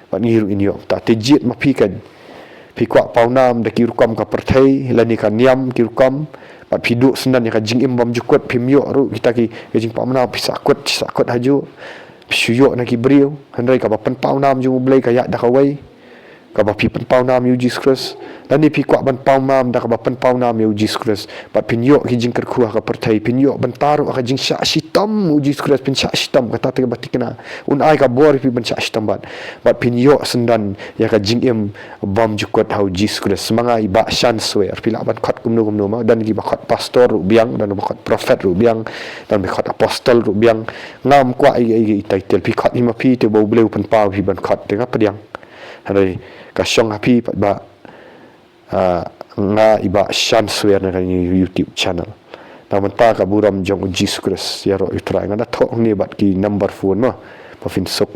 bat ngiru inyo ta tejit ma pi kan pi kwa paunam da ki rukam ka perthai lani kan niam ki rukam pat piduk senan ya ka jing embam jukut pimyo ru kita ki jing pamna pi sakut haju pisuyo na ki brio handai ka ban paunam ju blai ka ya da ka wai ka ba pi pan paunam yu Jesus Christ lani pi kwa ban paunam da ka ba pan paunam yu Jesus Christ pat pinyo ki jing kerku ka perthai pinyo ban taru ka jing sya sitam yu Jesus Christ pin sya sitam ka ta te batikna un ai ka bor pi ban sya sitam bat pinyo sendan ya ka jing em bam jukut hau Jesus Christ semanga iba shan swear pila ban khat kumno ma dan ki ba khat pastor ru biang dan ba khat prophet ru biang dan ba khat apostol ru biang ngam kwa ai title pi khat ni ma pi te bo bleu pan pau pi ban khat te ka pediang hari ka syong happy pat ba nga iba shan swear na kani YouTube channel na menta ka buram jong Jesus Christ ya ro itrai ngana thok ni bat ki number phone ma pa fin sok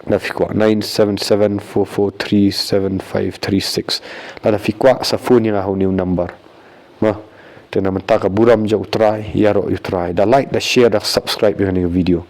na fikwa 9774437536 la fikwa sa phone nga ho new number ma te na menta ka buram jong utrai ya ro utrai da like da share da subscribe ni video